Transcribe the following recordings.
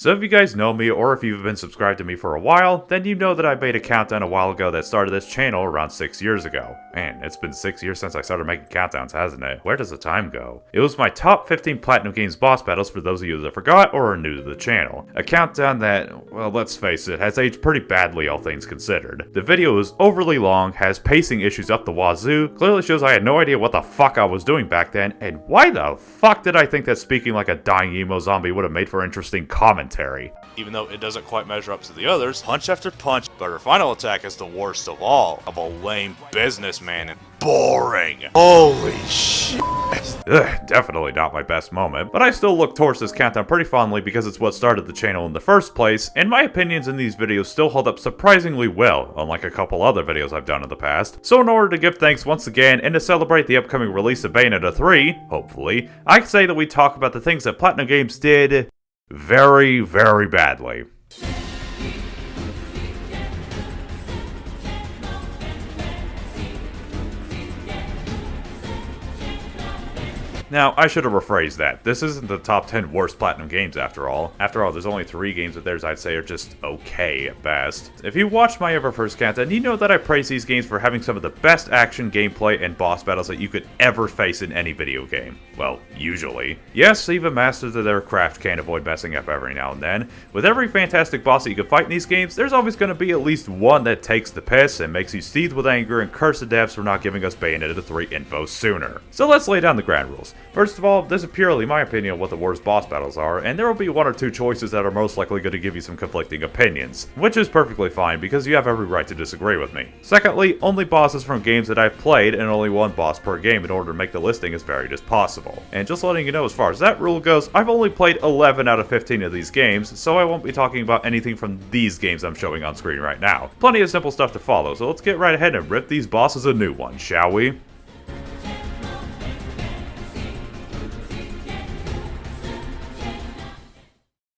So if you guys know me, or if you've been subscribed to me for a while, then you know that I made a countdown a while ago that started this channel around 6 years ago. Man, it's been 6 years since I started making countdowns, hasn't it? Where does the time go? It was my top 15 Platinum Games boss battles for those of you that forgot or are new to the channel. A countdown that, well, let's face it, has aged pretty badly all things considered. The video is overly long, has pacing issues up the wazoo, clearly shows I had no idea what the fuck I was doing back then, and why the fuck did I think that speaking like a dying emo zombie would have made for interesting commentary? Even though it doesn't quite measure up to the others, punch after punch, but her final attack is the worst of all, of a lame businessman and boring. Holy shit. Ugh, definitely not my best moment, but I still look towards this countdown pretty fondly because it's what started the channel in the first place, and my opinions in these videos still hold up surprisingly well, unlike a couple other videos I've done in the past. So in order to give thanks once again, and to celebrate the upcoming release of Bayonetta 3, hopefully, I can say that we talk about the things that Platinum Games did very, very badly. Now, I should have rephrased that. This isn't the top 10 worst Platinum games after all. After all, there's only 3 games of theirs I'd say are just okay at best. If you watched my ever first countdown, you know that I praise these games for having some of the best action, gameplay, and boss battles that you could ever face in any video game. Well, usually. Yes, even masters of their craft can't avoid messing up every now and then. With every fantastic boss that you can fight in these games, there's always going to be at least one that takes the piss and makes you seethe with anger and curse the devs for not giving us Bayonetta 3 info sooner. So let's lay down the ground rules. First of all, this is purely my opinion of what the worst boss battles are, and there will be 1 or 2 choices that are most likely going to give you some conflicting opinions, which is perfectly fine because you have every right to disagree with me. Secondly, only bosses from games that I've played, and only 1 boss per game in order to make the listing as varied as possible. And just letting you know, as far as that rule goes, I've only played 11 out of 15 of these games, so I won't be talking about anything from these games I'm showing on screen right now. Plenty of simple stuff to follow, so let's get right ahead and rip these bosses a new one, shall we?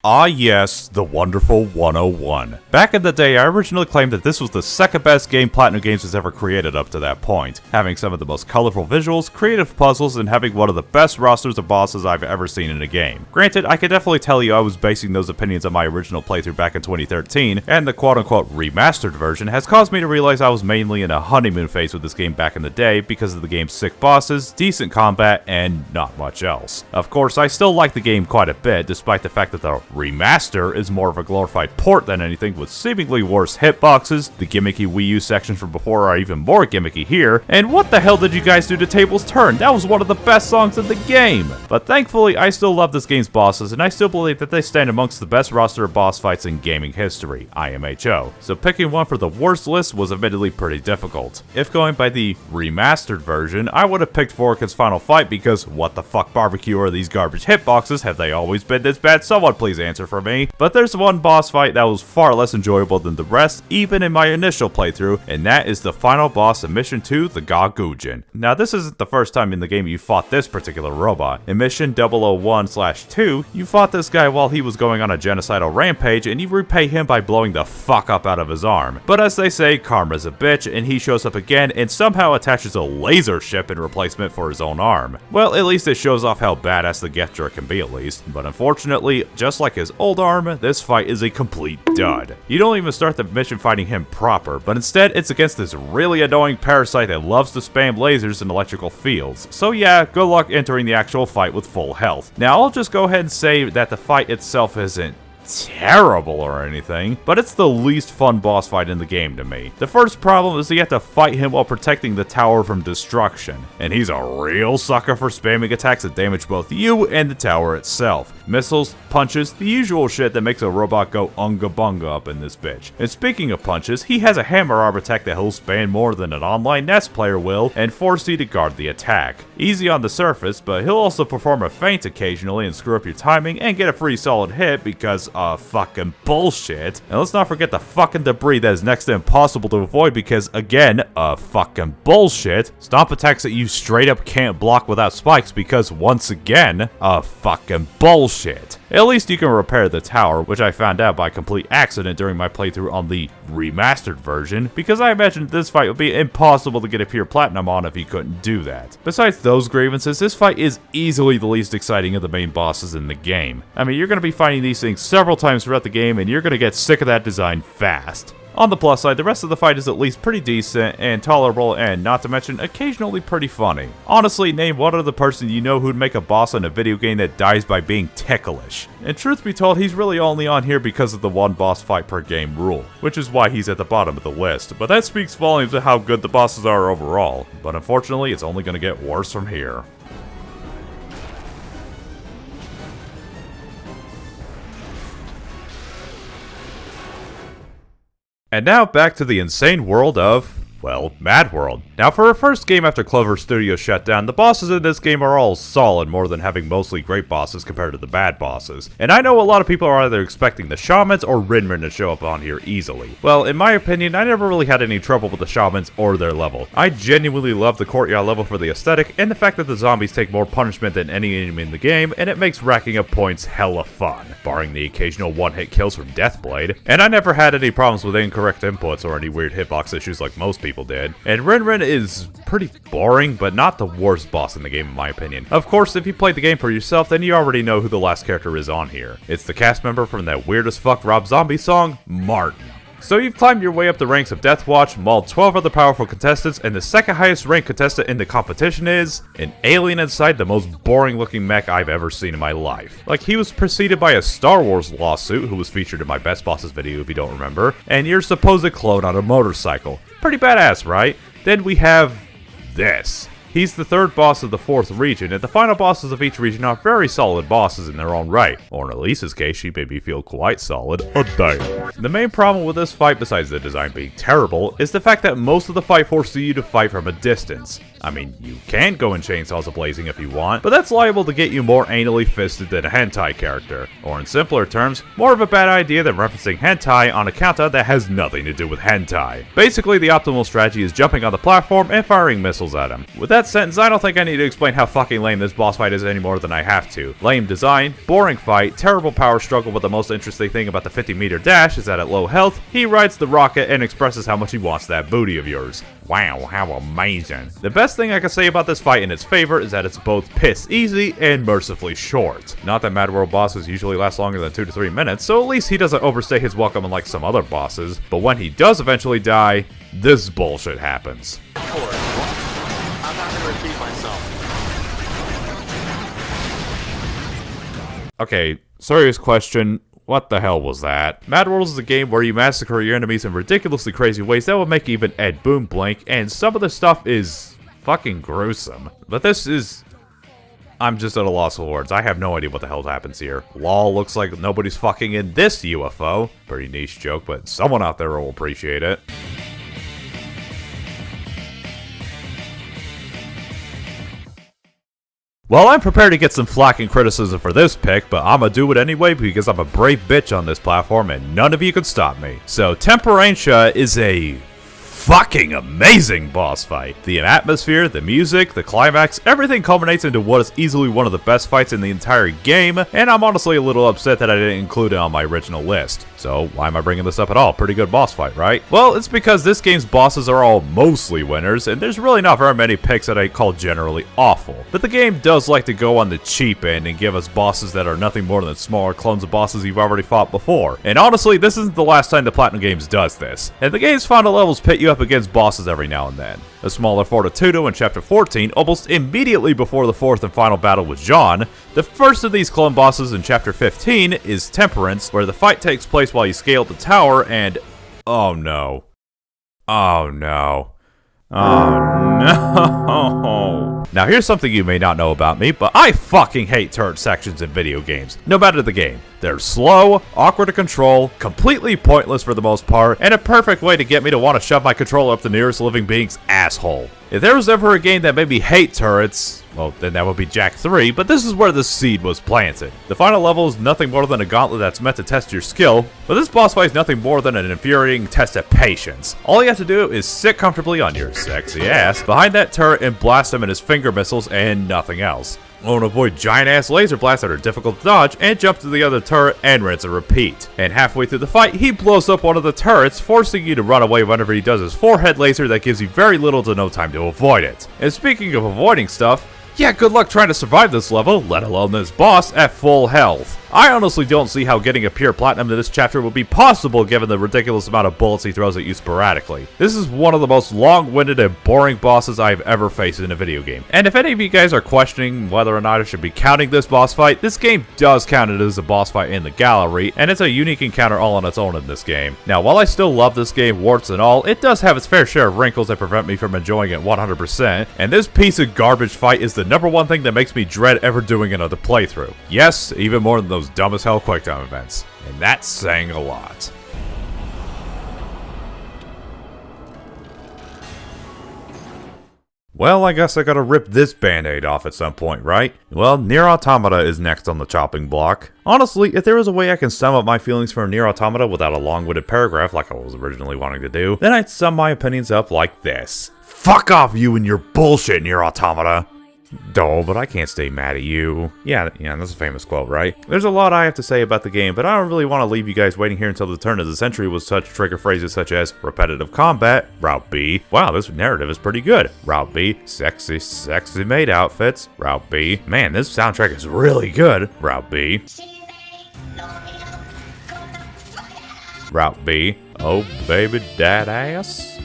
Ah yes, the wonderful 101. Back in the day, I originally claimed that this was the second best game Platinum Games has ever created up to that point, having some of the most colorful visuals, creative puzzles, and having one of the best rosters of bosses I've ever seen in a game. Granted, I can definitely tell you I was basing those opinions on my original playthrough back in 2013, and the quote-unquote remastered version has caused me to realize I was mainly in a honeymoon phase with this game back in the day because of the game's sick bosses, decent combat, and not much else. Of course, I still like the game quite a bit, despite the fact that the remaster is more of a glorified port than anything, with seemingly worse hitboxes. The gimmicky Wii U sections from before are even more gimmicky here, and what the hell did you guys do to Tables Turn? That was one of the best songs in the game! But thankfully, I still love this game's bosses, and I still believe that they stand amongst the best roster of boss fights in gaming history, IMHO. So picking one for the worst list was admittedly pretty difficult. If going by the remastered version, I would have picked Vorka's final fight because what the fuck barbecue are these garbage hitboxes? Have they always been this bad? Someone please answer for me. But there's one boss fight that was far less enjoyable than the rest, even in my initial playthrough, and that is the final boss of Mission 2, the Gargujin. Now this isn't the first time in the game you fought this particular robot. In Mission 001/2, you fought this guy while he was going on a genocidal rampage, and you repay him by blowing the fuck up out of his arm. But as they say, karma's a bitch, and he shows up again and somehow attaches a laser ship in replacement for his own arm. Well, at least it shows off how badass the gesture can be at least, but unfortunately, just like his old arm, this fight is a complete dud. You don't even start the mission fighting him proper, but instead it's against this really annoying parasite that loves to spam lasers and electrical fields. So yeah, good luck entering the actual fight with full health. Now I'll just go ahead and say that the fight itself isn't terrible or anything, but it's the least fun boss fight in the game to me. The first problem is that you have to fight him while protecting the tower from destruction, and he's a real sucker for spamming attacks that damage both you and the tower itself. Missiles, punches, the usual shit that makes a robot go unga bunga up in this bitch. And speaking of punches, he has a hammer arm attack that he'll spam more than an online NES player will and force you to guard the attack. Easy on the surface, but he'll also perform a feint occasionally and screw up your timing and get a free solid hit because fucking bullshit. And let's not forget the fucking debris that is next to impossible to avoid because, again, fucking bullshit. Stomp attacks that you straight up can't block without spikes because, once again, fucking bullshit. bullshit. At least you can repair the tower, which I found out by complete accident during my playthrough on the remastered version, because I imagined this fight would be impossible to get a pure platinum on if you couldn't do that. Besides those grievances, this fight is easily the least exciting of the main bosses in the game. I mean, you're going to be fighting these things several times throughout the game, and you're going to get sick of that design fast. On the plus side, the rest of the fight is at least pretty decent and tolerable, and not to mention occasionally pretty funny. Honestly, name one other person you know who'd make a boss in a video game that dies by being ticklish. And truth be told, he's really only on here because of the one boss fight per game rule, which is why he's at the bottom of the list, but that speaks volumes of how good the bosses are overall. But unfortunately, it's only going to get worse from here. And now back to the insane world of, well, Mad World. Now for a first game after Clover Studios shut down, the bosses in this game are all solid, more than having mostly great bosses compared to the bad bosses. And I know a lot of people are either expecting the shamans or Rinrin to show up on here easily. Well, in my opinion, I never really had any trouble with the shamans or their level. I genuinely love the courtyard level for the aesthetic, and the fact that the zombies take more punishment than any enemy in the game, and it makes racking up points hella fun, barring the occasional one-hit kills from Deathblade. And I never had any problems with incorrect inputs or any weird hitbox issues like most people did. And Rinrin is pretty boring, but not the worst boss in the game in my opinion. Of course, if you played the game for yourself, then you already know who the last character is on here. It's the cast member from that weird as fuck Rob Zombie song, Martin. So you've climbed your way up the ranks of Deathwatch, mauled 12 other powerful contestants, and the second highest ranked contestant in the competition is an alien inside the most boring looking mech I've ever seen in my life. Like, he was preceded by a Star Wars lawsuit, who was featured in my Best Bosses video if you don't remember, and your supposed clone on a motorcycle. Pretty badass, right? Then we have this. He's the third boss of the fourth region, and the final bosses of each region are very solid bosses in their own right. Or in Elise's case, she made me feel quite solid. Damn. The main problem with this fight, besides the design being terrible, is the fact that most of the fight forces you to fight from a distance. I mean, you can go in chainsaws a-blazing if you want, but that's liable to get you more anally fisted than a hentai character. Or in simpler terms, more of a bad idea than referencing hentai on a counter that has nothing to do with hentai. Basically, the optimal strategy is jumping on the platform and firing missiles at him. With that sentence, I don't think I need to explain how fucking lame this boss fight is any more than I have to. Lame design, boring fight, terrible power struggle, but the most interesting thing about the 50-meter dash is that at low health, he rides the rocket and expresses how much he wants that booty of yours. Wow, how amazing. The best thing I can say about this fight in its favor is that it's both piss easy and mercifully short. Not that Mad World bosses usually last longer than 2 to 3 minutes, so at least he doesn't overstay his welcome unlike some other bosses, but when he does eventually die, this bullshit happens. I'm not gonna repeat myself. Okay, serious question. What the hell was that? Mad World is a game where you massacre your enemies in ridiculously crazy ways that will make even Ed Boon blink, and some of the stuff is fucking gruesome. But this is... I'm just at a loss of words. I have no idea what the hell happens here. Lol, looks like nobody's fucking in this UFO. Pretty niche joke, but someone out there will appreciate it. Well, I'm prepared to get some flack and criticism for this pick, but I'ma do it anyway because I'm a brave bitch on this platform and none of you can stop me. So, Temperantia is a fucking amazing boss fight. The atmosphere, the music, the climax, everything culminates into what is easily one of the best fights in the entire game, and I'm honestly a little upset that I didn't include it on my original list. So why am I bringing this up at all? Pretty good boss fight, right? Well, it's because this game's bosses are all mostly winners, and there's really not very many picks that I call generally awful. But the game does like to go on the cheap end and give us bosses that are nothing more than smaller clones of bosses you've already fought before. And honestly, this isn't the last time the Platinum Games does this. And the game's final levels pit you up against bosses every now and then. A smaller Fortitudo in Chapter 14, almost immediately before the fourth and final battle with John. The first of these clone bosses in Chapter 15 is Temperance, where the fight takes place while you scale the tower and... oh no. Oh no. Oh no. Now here's something you may not know about me, but I fucking hate turret sections in video games, no matter the game. They're slow, awkward to control, completely pointless for the most part, and a perfect way to get me to want to shove my controller up the nearest living being's asshole. If there was ever a game that made me hate turrets, well, then that would be Jak 3, but this is where the seed was planted. The final level is nothing more than a gauntlet that's meant to test your skill, but this boss fight is nothing more than an infuriating test of patience. All you have to do is sit comfortably on your sexy ass behind that turret and blast him in his finger missiles and nothing else. Owen avoid giant-ass laser blasts that are difficult to dodge, and jump to the other turret and rinse and repeat. And halfway through the fight, he blows up one of the turrets, forcing you to run away whenever he does his forehead laser that gives you very little to no time to avoid it. And speaking of avoiding stuff, yeah, good luck trying to survive this level, let alone this boss, at full health. I honestly don't see how getting a pure platinum to this chapter would be possible given the ridiculous amount of bullets he throws at you sporadically. This is one of the most long-winded and boring bosses I've ever faced in a video game. And if any of you guys are questioning whether or not I should be counting this boss fight, this game does count it as a boss fight in the gallery, and it's a unique encounter all on its own in this game. Now, while I still love this game, warts and all, it does have its fair share of wrinkles that prevent me from enjoying it 100%, and this piece of garbage fight is the number one thing that makes me dread ever doing another playthrough. Yes, even more than those dumb as hell quicktime events. And that's saying a lot. Well, I guess I gotta rip this band-aid off at some point, right? Well, NieR Automata is next on the chopping block. Honestly, if there was a way I can sum up my feelings for NieR Automata without a long-winded paragraph like I was originally wanting to do, then I'd sum my opinions up like this. Fuck off you and your bullshit, NieR Automata! Duh, but I can't stay mad at you. Yeah, that's a famous quote, right? There's a lot I have to say about the game, but I don't really want to leave you guys waiting here until the turn of the century with such trigger phrases such as repetitive combat, Route B, wow, this narrative is pretty good, Route B, sexy maid outfits, Route B, man, this soundtrack is really good, Route B, Route B, oh baby that ass,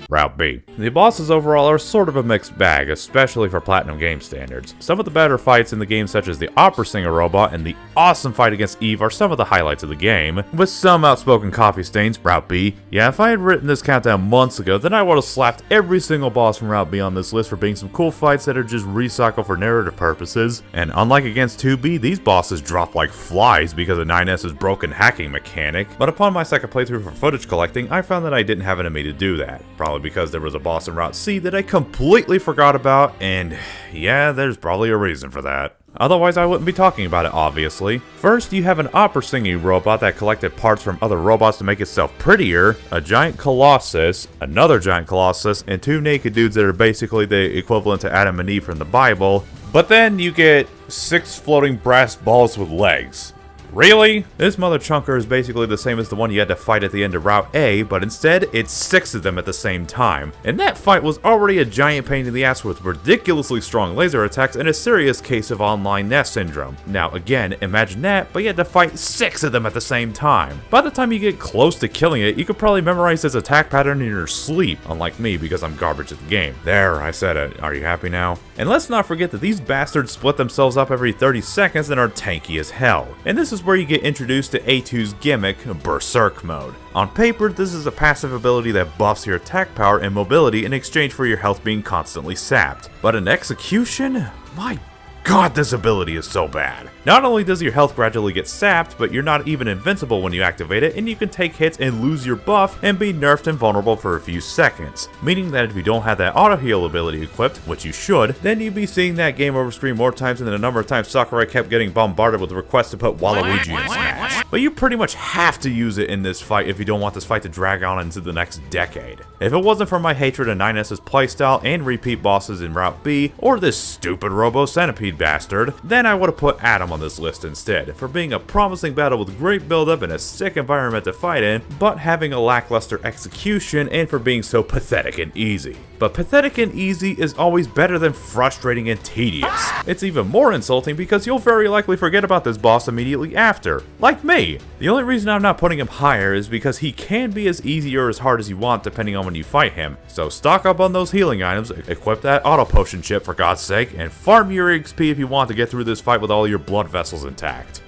Route B. The bosses overall are sort of a mixed bag, especially for Platinum game standards. Some of the better fights in the game, such as the opera singer robot and the awesome fight against Eve, are some of the highlights of the game. With some outspoken coffee stains, Route B. Yeah, if I had written this countdown months ago, then I would have slapped every single boss from Route B on this list for being some cool fights that are just recycled for narrative purposes. And unlike against 2B, these bosses drop like flies because of 9S's broken hacking mechanic. But upon my second playthrough for footage collecting, I found that I didn't have it in me to do that. Probably because there was a boss in Route C that I completely forgot about, and yeah, there's probably a reason for that. Otherwise, I wouldn't be talking about it, obviously. First, you have an opera singing robot that collected parts from other robots to make itself prettier, a giant colossus, another giant colossus, and two naked dudes that are basically the equivalent to Adam and Eve from the Bible. But then you get 6 floating brass balls with legs. Really? This mother chunker is basically the same as the one you had to fight at the end of Route A, but instead, it's 6 of them at the same time. And that fight was already a giant pain in the ass with ridiculously strong laser attacks and a serious case of online nest syndrome. Now again, imagine that, but you had to fight 6 of them at the same time. By the time you get close to killing it, you could probably memorize this attack pattern in your sleep, unlike me because I'm garbage at the game. There, I said it. Are you happy now? And let's not forget that these bastards split themselves up every 30 seconds and are tanky as hell. And this is where you get introduced to A2's gimmick, Berserk Mode. On paper, this is a passive ability that buffs your attack power and mobility in exchange for your health being constantly sapped. But in execution? My God, this ability is so bad. Not only does your health gradually get sapped, but you're not even invincible when you activate it, and you can take hits and lose your buff and be nerfed and vulnerable for a few seconds. Meaning that if you don't have that auto heal ability equipped, which you should, then you'd be seeing that game over screen more times than the number of times Sakurai kept getting bombarded with requests to put Waluigi in Smash. But you pretty much have to use it in this fight if you don't want this fight to drag on into the next decade. If it wasn't for my hatred of 9S's playstyle and repeat bosses in Route B, or this stupid Robo Centipede bastard, then I would have put Adam on this list instead, for being a promising battle with great build-up and a sick environment to fight in, but having a lackluster execution, and for being so pathetic and easy. But pathetic and easy is always better than frustrating and tedious. It's even more insulting because you'll very likely forget about this boss immediately after, like me. The only reason I'm not putting him higher is because he can be as easy or as hard as you want depending on when you fight him. So stock up on those healing items, equip that auto potion chip for God's sake, and farm your XP if you want to get through this fight with all your blood vessels intact.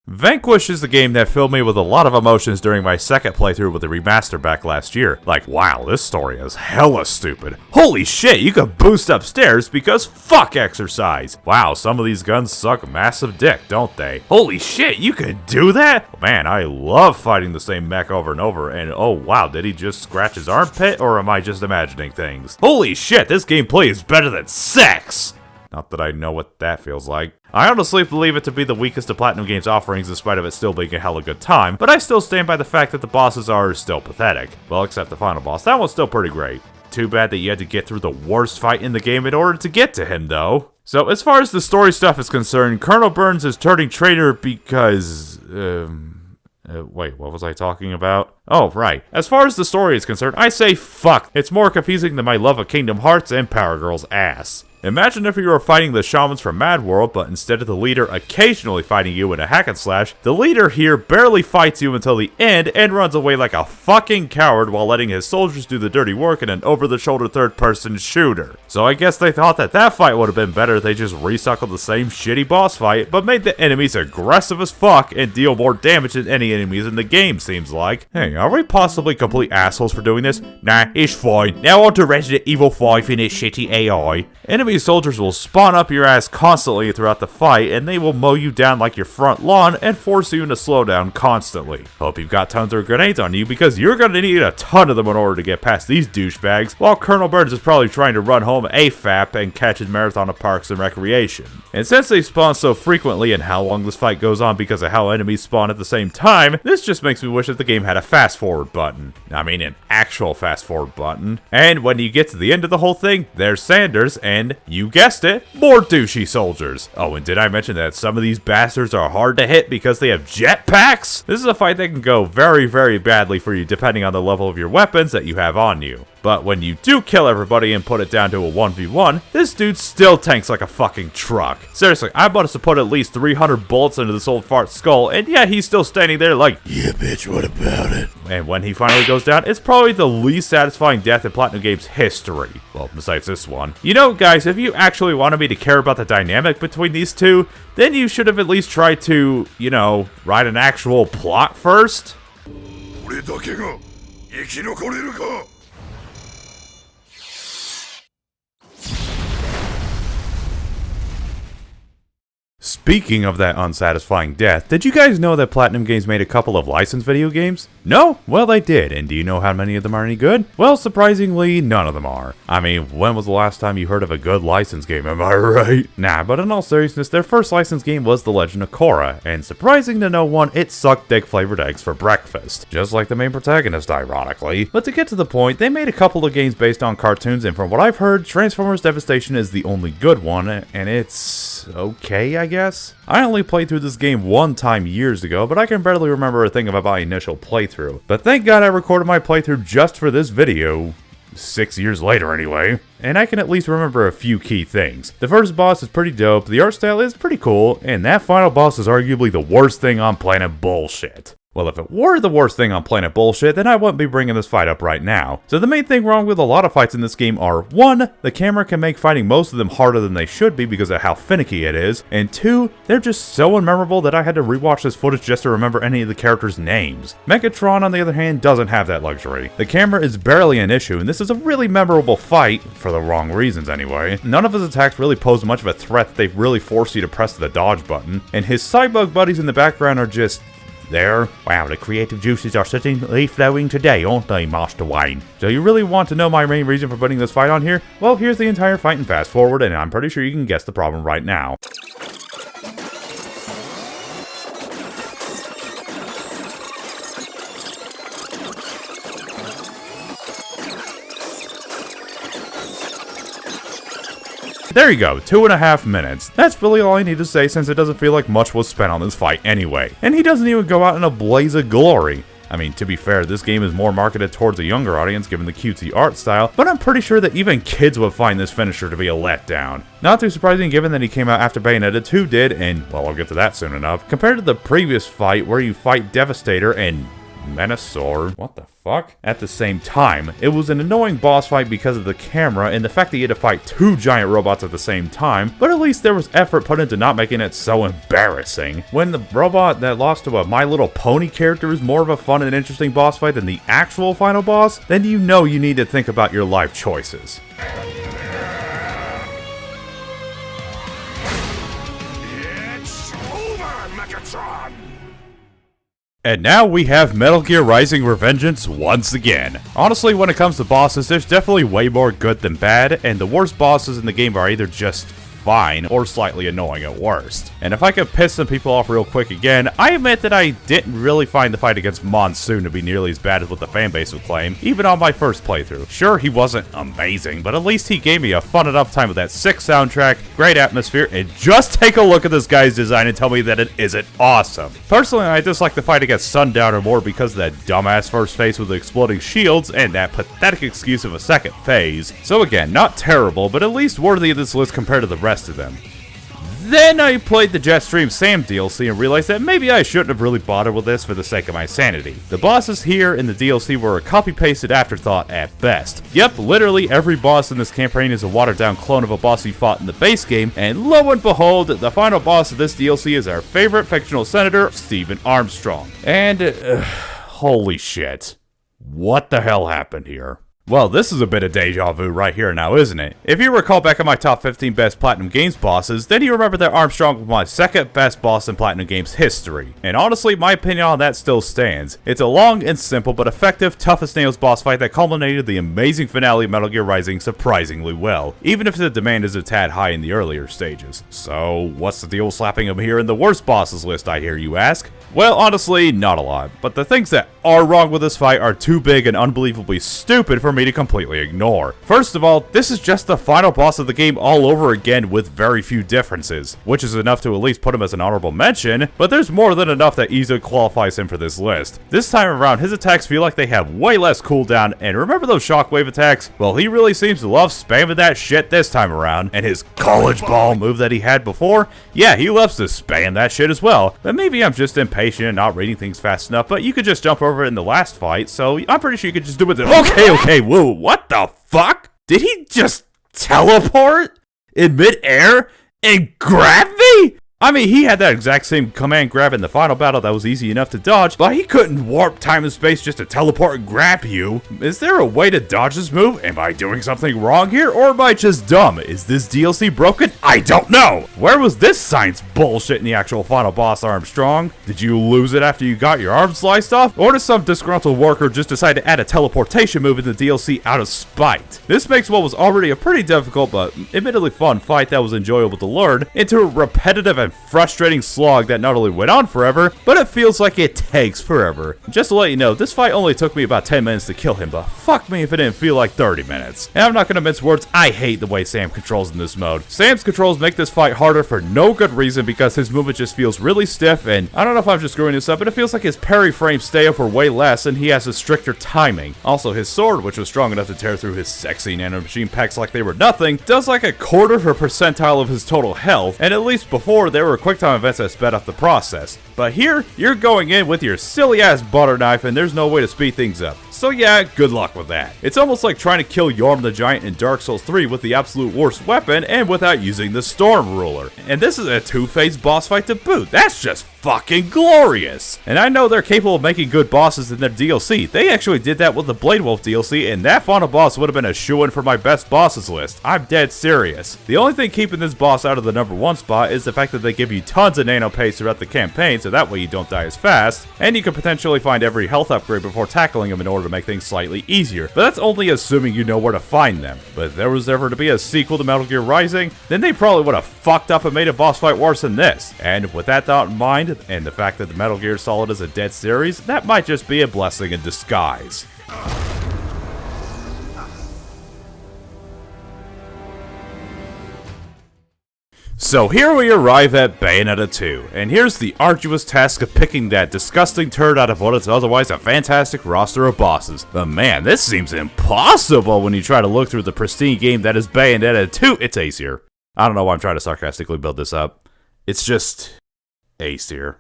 Vanquish is the game that filled me with a lot of emotions during my second playthrough with the remaster back last year. Like, wow, this story is hella stupid. Holy shit, you can boost upstairs because fuck exercise. Wow, some of these guns suck massive dick, don't they? Holy shit, you can do that? Man, I love fighting the same mech over and over, and oh wow, did he just scratch his armpit, or am I just imagining things? Holy shit, this gameplay is better than sex! Not that I know what that feels like. I honestly believe it to be the weakest of Platinum Games' offerings in spite of it still being a hella good time, but I still stand by the fact that the bosses are still pathetic. Well, except the final boss, that one's still pretty great. Too bad that you had to get through the worst fight in the game in order to get to him, though. So, as far as the story stuff is concerned, Colonel Burns is turning traitor because, wait, what was I talking about? Oh, right. As far as the story is concerned, I say fuck. It's more confusing than my love of Kingdom Hearts and Power Girl's ass. Imagine if you were fighting the shamans from Mad World, but instead of the leader occasionally fighting you in a hack and slash, the leader here barely fights you until the end and runs away like a fucking coward while letting his soldiers do the dirty work in an over-the-shoulder third-person shooter. So I guess they thought that that fight would have been better if they just recycled the same shitty boss fight, but made the enemies aggressive as fuck and deal more damage than any enemies in the game, seems like. Hey, are we possibly complete assholes for doing this? Nah, it's fine. Now on to Resident Evil 5 in its shitty AI. Enemy soldiers will spawn up your ass constantly throughout the fight, and they will mow you down like your front lawn and force you to slow down constantly. Hope you've got tons of grenades on you because you're gonna need a ton of them in order to get past these douchebags, while Colonel Burns is probably trying to run home AFAP and catch his marathon of Parks and Recreation. And since they spawn so frequently and how long this fight goes on because of how enemies spawn at the same time, this just makes me wish that the game had a fast forward button. I mean an actual fast forward button. And when you get to the end of the whole thing, there's Sanders and, you guessed it, more douchey soldiers. Oh, and did I mention that some of these bastards are hard to hit because they have jetpacks? This is a fight that can go very, very badly for you depending on the level of your weapons that you have on you. But when you do kill everybody and put it down to a 1v1, this dude still tanks like a fucking truck. Seriously, I must have put at least 300 bullets into this old fart's skull, and yet he's still standing there like, yeah bitch, what about it? And when he finally goes down, it's probably the least satisfying death in Platinum Games history. Well, besides this one. You know, guys, if you actually wanted me to care about the dynamic between these two, then you should have at least tried to, you know, write an actual plot first. Speaking of that unsatisfying death, did you guys know that Platinum Games made a couple of licensed video games? No? Well, they did, and do you know how many of them are any good? Well, surprisingly, none of them are. I mean, when was the last time you heard of a good licensed game, am I right? Nah, but in all seriousness, their first licensed game was The Legend of Korra, and surprising to no one, it sucked dick flavored eggs for breakfast. Just like the main protagonist, ironically. But to get to the point, they made a couple of games based on cartoons, and from what I've heard, Transformers Devastation is the only good one, and it's okay, I guess? I only played through this game one time years ago, but I can barely remember a thing about my initial playthrough. But thank God I recorded my playthrough just for this video. 6 years later anyway. And I can at least remember a few key things. The first boss is pretty dope, the art style is pretty cool, and that final boss is arguably the worst thing on planet bullshit. Well, if it were the worst thing on planet bullshit, then I wouldn't be bringing this fight up right now. So the main thing wrong with a lot of fights in this game are 1. The camera can make fighting most of them harder than they should be because of how finicky it is, and 2. They're just so unmemorable that I had to rewatch this footage just to remember any of the characters' names. Megatron, on the other hand, doesn't have that luxury. The camera is barely an issue, and this is a really memorable fight, for the wrong reasons anyway. None of his attacks really pose much of a threat that they really force you to press the dodge button, and his Cybug buddies in the background are just there. Wow, the creative juices are certainly flowing today, aren't they, Master Wayne? So you really want to know my main reason for putting this fight on here? Well, here's the entire fight in fast forward, and I'm pretty sure you can guess the problem right now. There you go, 2.5 minutes. That's really all I need to say since it doesn't feel like much was spent on this fight anyway. And he doesn't even go out in a blaze of glory. I mean, to be fair, this game is more marketed towards a younger audience given the cutesy art style, but I'm pretty sure that even kids would find this finisher to be a letdown. Not too surprising given that he came out after Bayonetta 2 did, and, well, I'll get to that soon enough, compared to the previous fight where you fight Devastator and Menasor, what the fuck? At the same time, it was an annoying boss fight because of the camera and the fact that you had to fight 2 giant robots at the same time, but at least there was effort put into not making it so embarrassing. When the robot that lost to a My Little Pony character is more of a fun and interesting boss fight than the actual final boss, then you know you need to think about your life choices. It's over, Megatron! And now we have Metal Gear Rising Revengeance once again. Honestly, when it comes to bosses, there's definitely way more good than bad, and the worst bosses in the game are either just fine, or slightly annoying at worst. And if I could piss some people off real quick again, I admit that I didn't really find the fight against Monsoon to be nearly as bad as what the fanbase would claim, even on my first playthrough. Sure, he wasn't amazing, but at least he gave me a fun enough time with that sick soundtrack, great atmosphere, and just take a look at this guy's design and tell me that it isn't awesome. Personally, I dislike the fight against Sundowner more because of that dumbass first phase with the exploding shields and that pathetic excuse of a second phase. So again, not terrible, but at least worthy of this list compared to the rest of them. Then I played the Jetstream Sam DLC and realized that maybe I shouldn't have really bothered with this for the sake of my sanity. The bosses here in the DLC were a copy-pasted afterthought at best. Yep, literally every boss in this campaign is a watered-down clone of a boss you fought in the base game, and lo and behold, the final boss of this DLC is our favorite fictional senator, Stephen Armstrong. And, holy shit. What the hell happened here? Well, this is a bit of deja vu right here now, isn't it? If you recall back at my top 15 best Platinum Games bosses, then you remember that Armstrong was my second best boss in Platinum Games history. And honestly, my opinion on that still stands. It's a long and simple but effective tough as nails boss fight that culminated the amazing finale of Metal Gear Rising surprisingly well, even if the demand is a tad high in the earlier stages. So, what's the deal with slapping him here in the worst bosses list, I hear you ask? Well, honestly, not a lot, but the things that are wrong with this fight are too big and unbelievably stupid for me to completely ignore. First of all, this is just the final boss of the game all over again with very few differences, which is enough to at least put him as an honorable mention, but there's more than enough that easily qualifies him for this list. This time around, his attacks feel like they have way less cooldown, and remember those shockwave attacks? Well, he really seems to love spamming that shit this time around, and his college ball move that he had before? Yeah, he loves to spam that shit as well, but maybe I'm just impatient and not reading things fast enough, but you could just jump over it in the last fight, so I'm pretty sure you could just do it. Okay, whoa, what the fuck? Did he just teleport in midair and grab me? I mean, he had that exact same command grab in the final battle that was easy enough to dodge, but he couldn't warp time and space just to teleport and grab you. Is there a way to dodge this move? Am I doing something wrong here, or am I just dumb? Is this DLC broken? I don't know! Where was this science bullshit in the actual final boss, Armstrong? Did you lose it after you got your arm sliced off? Or did some disgruntled worker just decide to add a teleportation move in the DLC out of spite? This makes what was already a pretty difficult but admittedly fun fight that was enjoyable to learn into a repetitive and frustrating slog that not only went on forever, but it feels like it takes forever. Just to let you know, this fight only took me about 10 minutes to kill him, but fuck me if it didn't feel like 30 minutes. And I'm not gonna mince words, I hate the way Sam controls in this mode. Sam's controls make this fight harder for no good reason because his movement just feels really stiff, and I don't know if I'm just screwing this up, but it feels like his parry frames stay up for way less and he has a stricter timing. Also, his sword, which was strong enough to tear through his sexy nanomachine packs like they were nothing, does like a quarter of a percentile of his total health, and at least before there were quick time events that sped up the process. But here, you're going in with your silly ass butter knife and there's no way to speed things up. So yeah, good luck with that. It's almost like trying to kill Yorm the Giant in Dark Souls 3 with the absolute worst weapon and without using the Storm Ruler. And this is a two-phase boss fight to boot. That's just fucking glorious! And I know they're capable of making good bosses in their DLC. They actually did that with the Blade Wolf DLC, and that final boss would have been a shoo-in for my best bosses list. I'm dead serious. The only thing keeping this boss out of the #1 spot is the fact that they give you tons of nano pace throughout the campaign, so that way you don't die as fast, and you can potentially find every health upgrade before tackling them in order to make things slightly easier. But that's only assuming you know where to find them. But if there was ever to be a sequel to Metal Gear Rising, then they probably would have fucked up and made a boss fight worse than this. And with that thought in mind, and the fact that the Metal Gear Solid is a dead series, that might just be a blessing in disguise. So here we arrive at Bayonetta 2, and here's the arduous task of picking that disgusting turd out of what is otherwise a fantastic roster of bosses. But man, this seems impossible when you try to look through the pristine game that is Bayonetta 2. It's ace here. I don't know why I'm trying to sarcastically build this up. It's just ace here.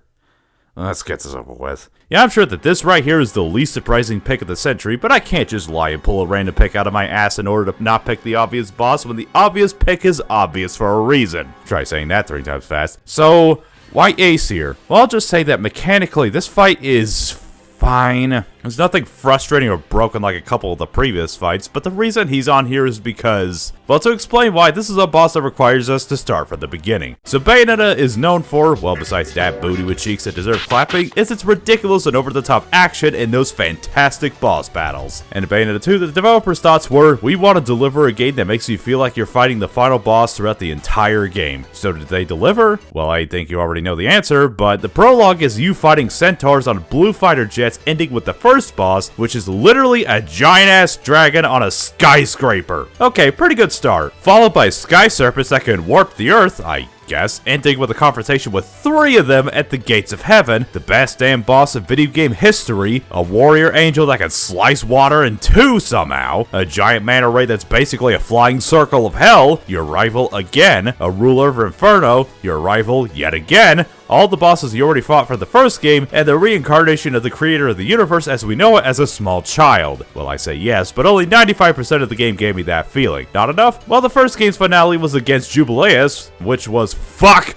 Let's get this over with. Yeah, I'm sure that this right here is the least surprising pick of the century, but I can't just lie and pull a random pick out of my ass in order to not pick the obvious boss when the obvious pick is obvious for a reason. Try saying that 3 times fast. So, why ace here? Well, I'll just say that mechanically, this fight is fine. There's nothing frustrating or broken like a couple of the previous fights, but the reason he's on here is because, well, to explain why, this is a boss that requires us to start from the beginning. So Bayonetta is known for, well, besides that booty with cheeks that deserve clapping, is its ridiculous and over-the-top action in those fantastic boss battles. And in Bayonetta 2, the developers' thoughts were, we want to deliver a game that makes you feel like you're fighting the final boss throughout the entire game. So did they deliver? Well, I think you already know the answer, but the prologue is you fighting centaurs on blue fighter jets, ending with the first boss, which is literally a giant-ass dragon on a skyscraper. Okay, pretty good start. Followed by sky serpents that can warp the earth, I guess, ending with a confrontation with 3 of them at the gates of heaven, the best damn boss of video game history, a warrior angel that can slice water in 2 somehow, a giant manta ray that's basically a flying circle of hell, your rival again, a ruler of Inferno, your rival yet again, all the bosses you already fought from the first game, and the reincarnation of the creator of the universe as we know it as a small child. Well, I say yes, but only 95% of the game gave me that feeling. Not enough? Well, the first game's finale was against Jubileus, which was fuck,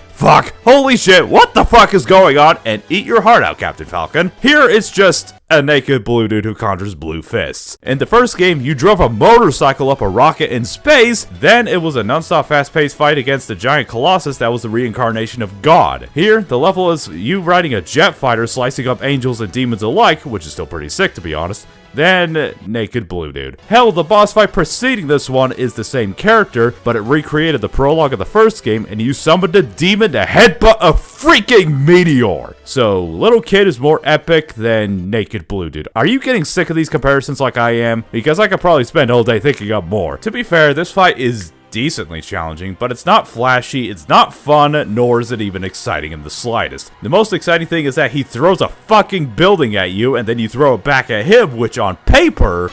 holy shit, what the fuck is going on? And eat your heart out, Captain Falcon. Here it's just a naked blue dude who conjures blue fists. In the first game, you drove a motorcycle up a rocket in space, then it was a non-stop fast-paced fight against a giant colossus that was the reincarnation of God. Here, the level is you riding a jet fighter slicing up angels and demons alike, which is still pretty sick to be honest. Then, naked blue dude. Hell, the boss fight preceding this one is the same character, but it recreated the prologue of the first game, and you summoned a demon to headbutt a freaking meteor. So, little kid is more epic than naked blue dude. Are you getting sick of these comparisons like I am? Because I could probably spend all day thinking up more. To be fair, this fight is decently challenging, but it's not flashy, it's not fun, nor is it even exciting in the slightest. The most exciting thing is that he throws a fucking building at you, and then you throw it back at him, which on paper,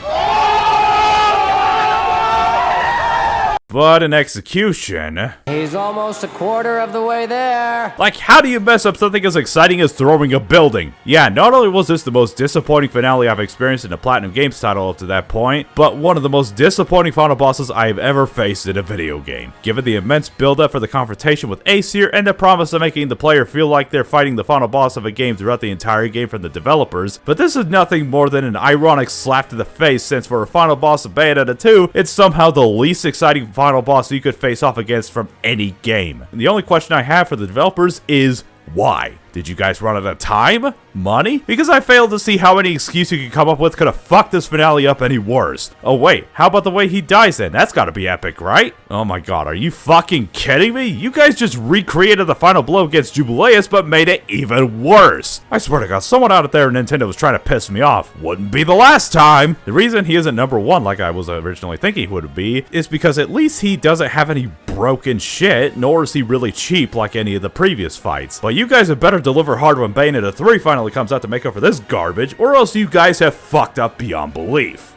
but in execution, he's almost a quarter of the way there. Like, how do you mess up something as exciting as throwing a building? Yeah, not only was this the most disappointing finale I've experienced in a Platinum Games title up to that point, but one of the most disappointing final bosses I have ever faced in a video game. Given the immense build-up for the confrontation with Aesir and the promise of making the player feel like they're fighting the final boss of a game throughout the entire game from the developers, but this is nothing more than an ironic slap to the face since for a final boss of Bayonetta 2, it's somehow the least exciting final boss you could face off against from any game. And the only question I have for the developers is why? Did you guys run out of time? Money? Because I failed to see how any excuse you could come up with could have fucked this finale up any worse. Oh wait, how about the way he dies then? That's gotta be epic, right? Oh my god, are you fucking kidding me? You guys just recreated the final blow against Jubileus, but made it even worse. I swear to god, someone out there at Nintendo was trying to piss me off. Wouldn't be the last time. The reason he isn't number 1 like I was originally thinking he would be, is because at least he doesn't have any broken shit, nor is he really cheap like any of the previous fights. But you guys have better deliver hard when Bayonetta 3 finally comes out to make up for this garbage, or else you guys have fucked up beyond belief.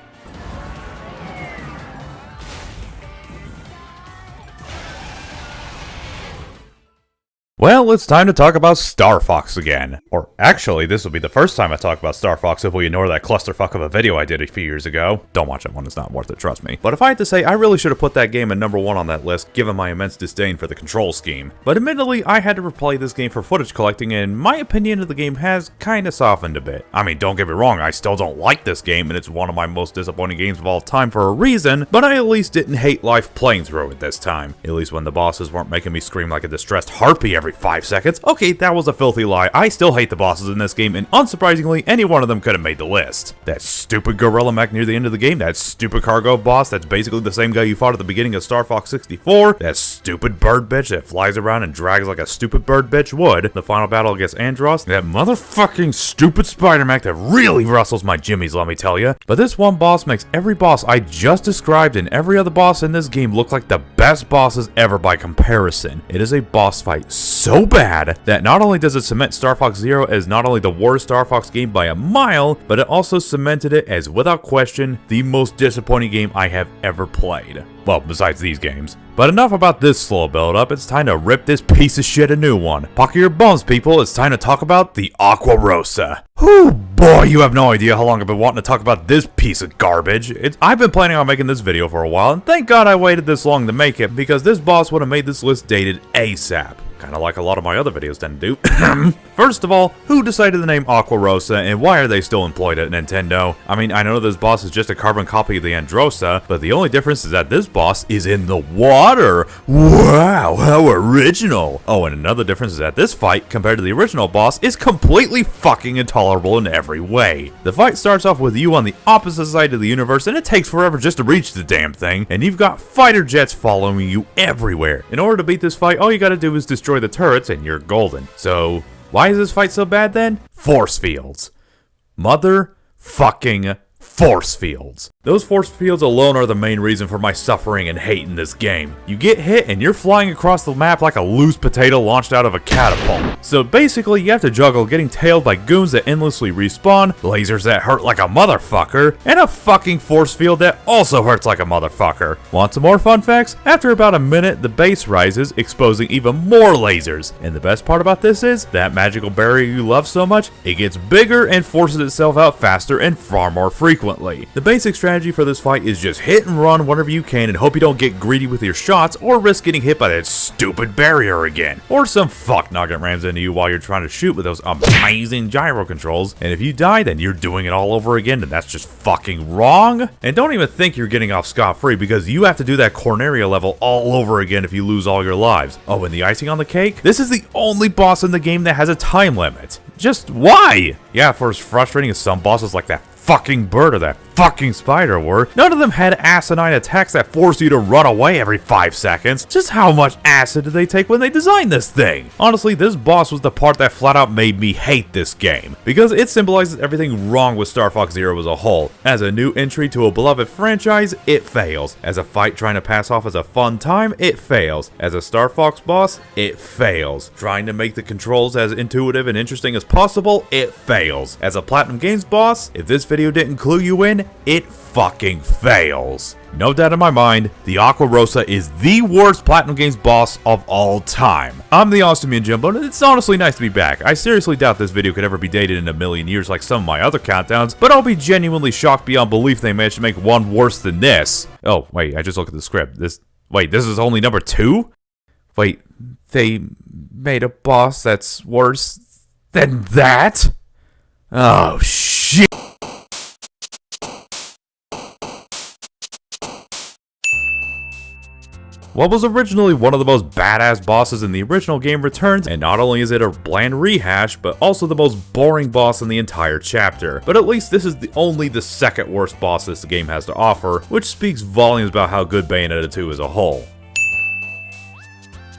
Well, it's time to talk about Star Fox again. Or actually, this will be the first time I talk about Star Fox if we ignore that clusterfuck of a video I did a few years ago. Don't watch that one, it's not worth it, trust me. But if I had to say, I really should have put that game at number 1 on that list, given my immense disdain for the control scheme. But admittedly, I had to replay this game for footage collecting, and my opinion of the game has kinda softened a bit. I mean, don't get me wrong, I still don't like this game, and it's one of my most disappointing games of all time for a reason, but I at least didn't hate life playing through it this time. At least when the bosses weren't making me scream like a distressed harpy every 5 seconds. Okay, that was a filthy lie. I still hate the bosses in this game, and unsurprisingly, any one of them could have made the list. That stupid gorilla mech near the end of the game, that stupid cargo boss that's basically the same guy you fought at the beginning of Star Fox 64, that stupid bird bitch that flies around and drags like a stupid bird bitch would, the final battle against Andross, that motherfucking stupid spider mech that really rustles my jimmies, let me tell you. But this one boss makes every boss I just described and every other boss in this game look like the best bosses ever by comparison. It is a boss fight so bad that not only does it cement Star Fox Zero as not only the worst Star Fox game by a mile, but it also cemented it as, without question, the most disappointing game I have ever played. Well, besides these games. But enough about this slow build-up, it's time to rip this piece of shit a new one. Pocket your bones, people, it's time to talk about the Aqua Rosa. Whew, boy, you have no idea how long I've been wanting to talk about this piece of garbage. I've been planning on making this video for a while, and thank God I waited this long to make it, because this boss would have made this list dated ASAP. Kinda like a lot of my other videos tend to do. First of all, who decided the name Aqua Rosa, and why are they still employed at Nintendo? I mean, I know this boss is just a carbon copy of the Androsa, but the only difference is that this boss is in the water! Wow, how original! Oh, and another difference is that this fight, compared to the original boss, is completely fucking intolerable in every way. The fight starts off with you on the opposite side of the universe, and it takes forever just to reach the damn thing, and you've got fighter jets following you everywhere. In order to beat this fight, all you gotta do is destroy the turrets and you're golden. So, why is this fight so bad then? Force fields. Mother fucking force fields. Those force fields alone are the main reason for my suffering and hate in this game. You get hit and you're flying across the map like a loose potato launched out of a catapult. So basically you have to juggle getting tailed by goons that endlessly respawn, lasers that hurt like a motherfucker, and a fucking force field that also hurts like a motherfucker. Want some more fun facts? After about a minute, the base rises, exposing even more lasers. And the best part about this is, that magical barrier you love so much, it gets bigger and forces itself out faster and far more frequently. The basic strategy for this fight is just hit and run whenever you can and hope you don't get greedy with your shots or risk getting hit by that stupid barrier again. Or some fuck nugget rams into you while you're trying to shoot with those amazing gyro controls, and if you die then you're doing it all over again and that's just fucking wrong. And don't even think you're getting off scot-free because you have to do that Corneria level all over again if you lose all your lives. Oh, and the icing on the cake? This is the only boss in the game that has a time limit. Just why? Yeah, for as frustrating as some bosses like that fucking bird or that fucking spider were, none of them had asinine attacks that forced you to run away every 5 seconds. Just how much acid did they take when they designed this thing? Honestly, this boss was the part that flat out made me hate this game, because it symbolizes everything wrong with Star Fox Zero as a whole. As a new entry to a beloved franchise, it fails. As a fight trying to pass off as a fun time, it fails. As a Star Fox boss, it fails. Trying to make the controls as intuitive and interesting as possible, it fails. As a Platinum Games boss, if this video didn't clue you in, it fucking fails. No doubt in my mind, the Aqua Rosa is the worst Platinum Games boss of all time. I'm the Awesome Jimbo, and it's honestly nice to be back. I seriously doubt this video could ever be dated in a million years like some of my other countdowns, but I'll be genuinely shocked beyond belief they managed to make one worse than this. Oh, wait, I just looked at the script. This is only number 2? Wait, they made a boss that's worse than that? Oh, shit. What was originally one of the most badass bosses in the original game returns, and not only is it a bland rehash, but also the most boring boss in the entire chapter. But at least this is only the second worst boss this game has to offer, which speaks volumes about how good Bayonetta 2 as a whole.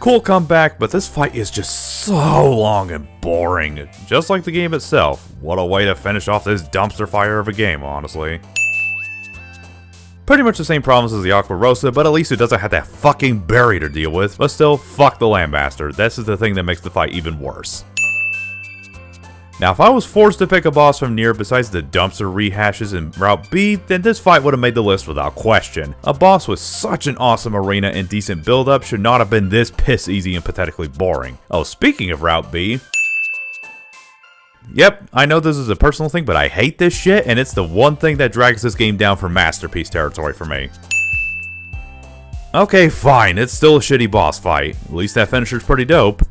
Cool comeback, but this fight is just so long and boring. Just like the game itself. What a way to finish off this dumpster fire of a game, honestly. Pretty much the same problems as the Aqua Rosa, but at least it doesn't have that fucking barrier to deal with. But still, fuck the Landmaster. This is the thing that makes the fight even worse. Now, if I was forced to pick a boss from NieR besides the dumpster rehashes in Route B, then this fight would have made the list without question. A boss with such an awesome arena and decent build-up should not have been this piss easy and pathetically boring. Oh, speaking of Route B... Yep, I know this is a personal thing, but I hate this shit, and it's the one thing that drags this game down for masterpiece territory for me. Okay, fine, it's still a shitty boss fight. At least that finisher's pretty dope.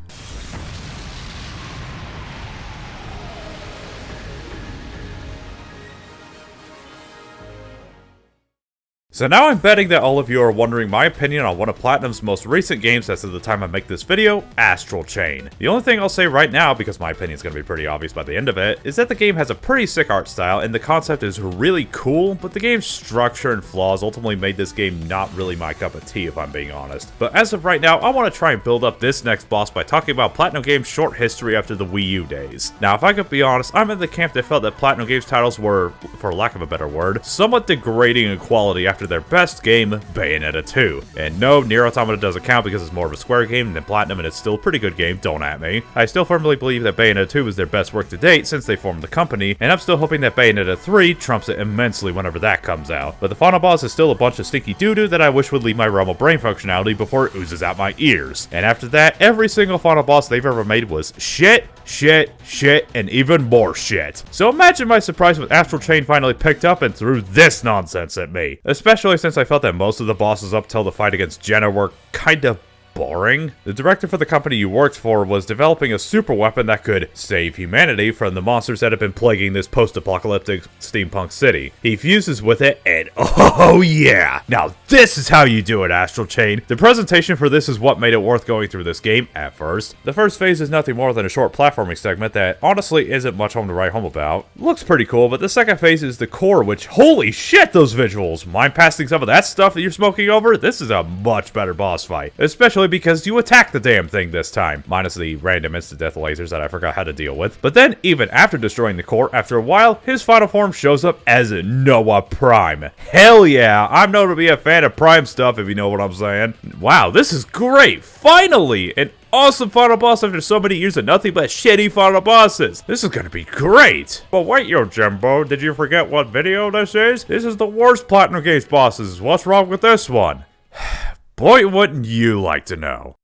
So now I'm betting that all of you are wondering my opinion on one of Platinum's most recent games as of the time I make this video, Astral Chain. The only thing I'll say right now, because my opinion is going to be pretty obvious by the end of it, is that the game has a pretty sick art style and the concept is really cool, but the game's structure and flaws ultimately made this game not really my cup of tea if I'm being honest. But as of right now, I want to try and build up this next boss by talking about Platinum Games' short history after the Wii U days. Now if I could be honest, I'm in the camp that felt that Platinum Games titles were, for lack of a better word, somewhat degrading in quality after their best game, Bayonetta 2. And no, NieR Automata doesn't count because it's more of a Square game than Platinum and it's still a pretty good game, don't at me. I still firmly believe that Bayonetta 2 is their best work to date since they formed the company, and I'm still hoping that Bayonetta 3 trumps it immensely whenever that comes out. But the final boss is still a bunch of stinky doo-doo that I wish would leave my realm of brain functionality before it oozes out my ears. And after that, every single final boss they've ever made was shit, shit, shit, and even more shit. So imagine my surprise when Astral Chain finally picked up and threw this nonsense at me. Especially since I felt that most of the bosses up till the fight against Jenna were kinda boring. The director for the company you worked for was developing a super weapon that could save humanity from the monsters that have been plaguing this post-apocalyptic steampunk city. He fuses with it, and oh yeah! Now this is how you do it, Astral Chain. The presentation for this is what made it worth going through this game at first. The first phase is nothing more than a short platforming segment that honestly isn't much home to write home about. Looks pretty cool, but the second phase is the core, which holy shit, those visuals! Mind passing some of that stuff that you're smoking over? This is a much better boss fight, especially because you attack the damn thing this time, minus the random instant death lasers that I forgot how to deal with. But then, even after destroying the core, after a while, his final form shows up as Noah Prime. Hell yeah, I'm known to be a fan of Prime stuff, if you know what I'm saying. Wow, this is great! Finally! An awesome final boss after so many years of nothing but shitty final bosses. This is gonna be great. But wait, yo Jimbo, did you forget what video this is? This is the worst Platinum Games bosses. What's wrong with this one? Boy, wouldn't you like to know.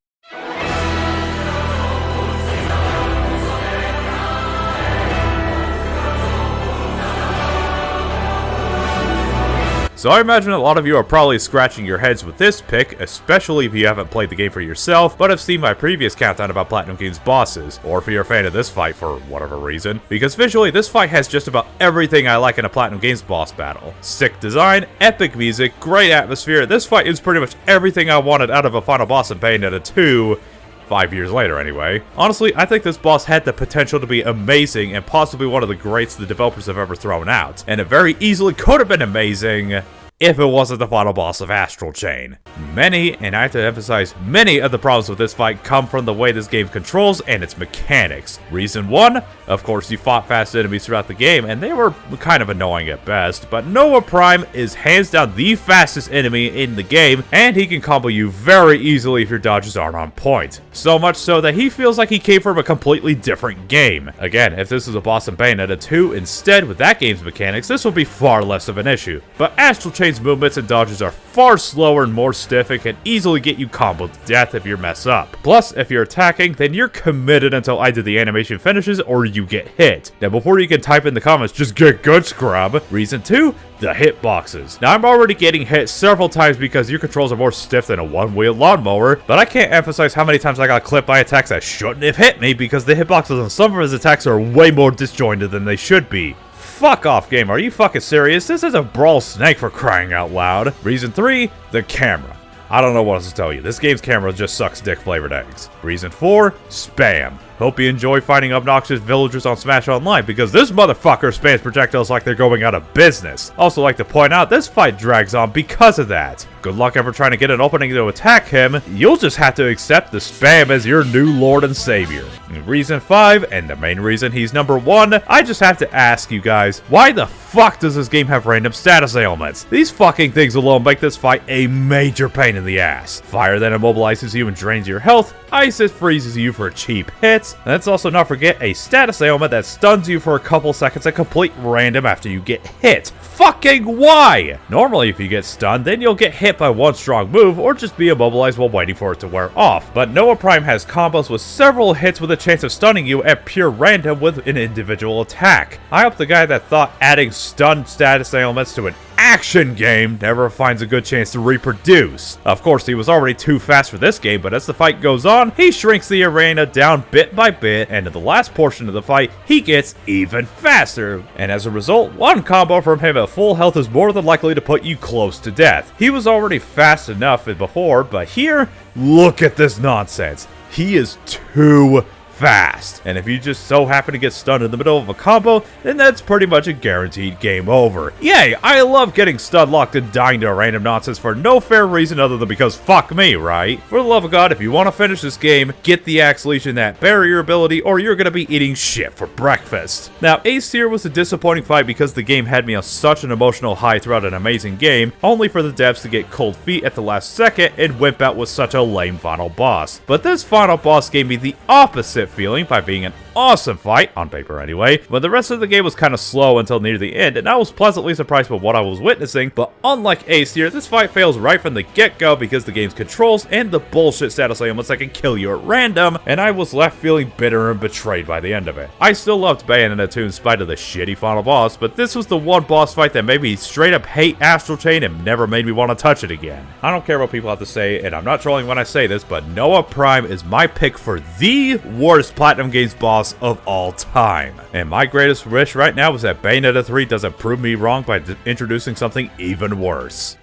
So I imagine a lot of you are probably scratching your heads with this pick, especially if you haven't played the game for yourself, but have seen my previous countdown about Platinum Games bosses, or if you're a fan of this fight for whatever reason, because visually this fight has just about everything I like in a Platinum Games boss battle. Sick design, epic music, great atmosphere. This fight is pretty much everything I wanted out of a final boss in Bayonetta 2, 5 years later anyway. Honestly, I think this boss had the potential to be amazing and possibly one of the greats the developers have ever thrown out, and it very easily could have been amazing if it wasn't the final boss of Astral Chain. Many, and I have to emphasize many, of the problems with this fight come from the way this game controls and its mechanics. Reason 1, of course you fought fast enemies throughout the game and they were kind of annoying at best, but Noah Prime is hands down the fastest enemy in the game and he can combo you very easily if your dodges aren't on point. So much so that he feels like he came from a completely different game. Again, if this was a boss in Bayonetta 2 instead with that game's mechanics, this would be far less of an issue. But Astral Chain's movements and dodges are far slower and more stiff and can easily get you comboed to death if you mess up. Plus, if you're attacking, then you're committed until either the animation finishes or you get hit. Now before you can type in the comments, just get good, scrub. Reason 2, the hitboxes. Now I'm already getting hit several times because your controls are more stiff than a one-wheel lawnmower, but I can't emphasize how many times I got clipped by attacks that shouldn't have hit me because the hitboxes on some of his attacks are way more disjointed than they should be. Fuck off, game. Are you fucking serious? This is a Brawl Snake for crying out loud. Reason 3, the camera. I don't know what else to tell you. This game's camera just sucks dick-flavored eggs. Reason 4, spam. Hope you enjoy fighting obnoxious villagers on Smash Online because this motherfucker spams projectiles like they're going out of business. Also like to point out, this fight drags on because of that. Good luck ever trying to get an opening to attack him. You'll just have to accept the spam as your new lord and savior. Reason 5, and the main reason he's number 1, I just have to ask you guys, why the fuck does this game have random status ailments? These fucking things alone make this fight a major pain in the ass. Fire then immobilizes you and drains your health. Ice that freezes you for cheap hits. And let's also not forget a status ailment that stuns you for a couple seconds at complete random after you get hit. Fucking why? Normally if you get stunned, then you'll get hit by one strong move or just be immobilized while waiting for it to wear off. But Noah Prime has combos with several hits with a chance of stunning you at pure random with an individual attack. I hope the guy that thought adding stun status ailments to an action game never finds a good chance to reproduce. Of course, he was already too fast for this game, but as the fight goes on, he shrinks the arena down bit by bit, and in the last portion of the fight, he gets even faster. And as a result, one combo from him at full health is more than likely to put you close to death. He was already fast enough before, but here, look at this nonsense. He is too fast. And if you just so happen to get stunned in the middle of a combo, then that's pretty much a guaranteed game over. Yay, I love getting stun locked and dying to random nonsense for no fair reason other than because fuck me, right? For the love of God, if you want to finish this game, get the Axe Legion that barrier ability or you're gonna be eating shit for breakfast. Now, Ace Tier was a disappointing fight because the game had me on such an emotional high throughout an amazing game, only for the devs to get cold feet at the last second and whip out with such a lame final boss. But this final boss gave me the opposite feeling by being an awesome fight, on paper anyway, but the rest of the game was kind of slow until near the end, and I was pleasantly surprised by what I was witnessing. But unlike Ace here, this fight fails right from the get-go because the game's controls and the bullshit status ailments that can kill you at random, and I was left feeling bitter and betrayed by the end of it. I still loved Bayonetta 2 in spite of the shitty final boss, but this was the one boss fight that made me straight up hate Astral Chain and never made me want to touch it again. I don't care what people have to say, and I'm not trolling when I say this, but Noah Prime is my pick for the worst Platinum Games boss of all time. And my greatest wish right now is that Bayonetta 3 doesn't prove me wrong by introducing something even worse.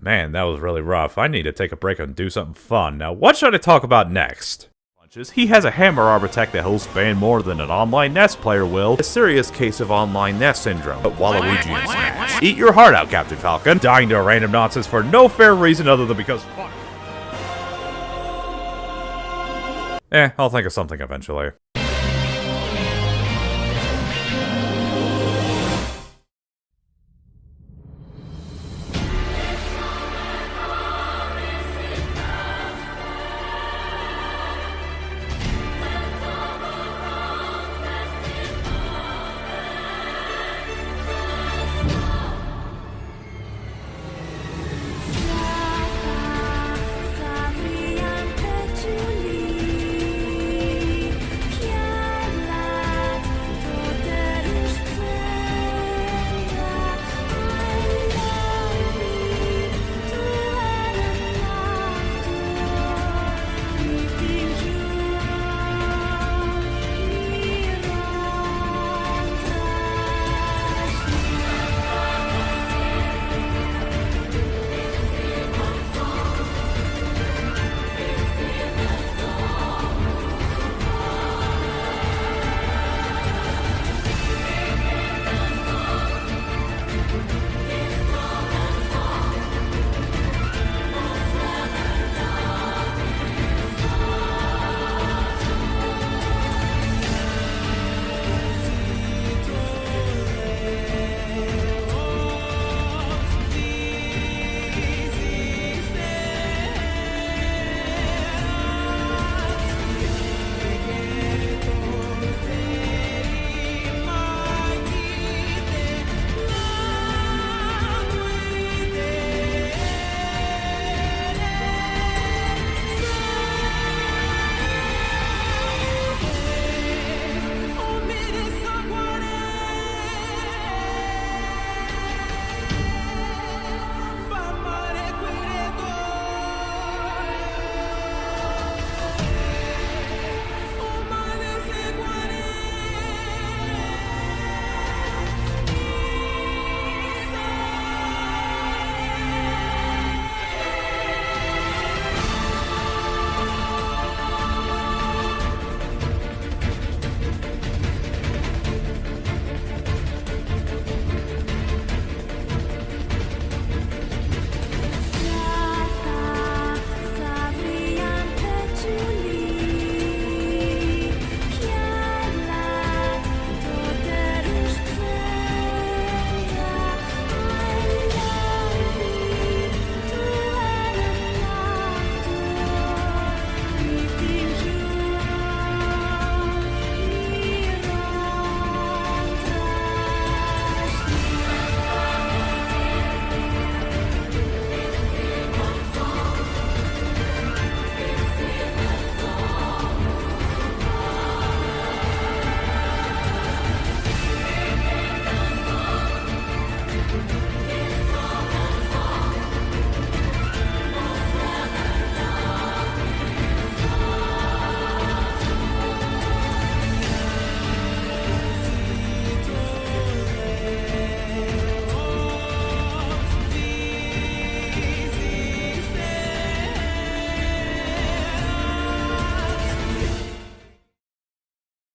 Man, that was really rough. I need to take a break and do something fun. Now, what should I talk about next? He has a hammer arm attack that he'll span more than an online NES player will, a serious case of online NES syndrome, but Waluigi in Smash. Eat your heart out, Captain Falcon, dying to random nonsense for no fair reason other than because fuck. I'll think of something eventually.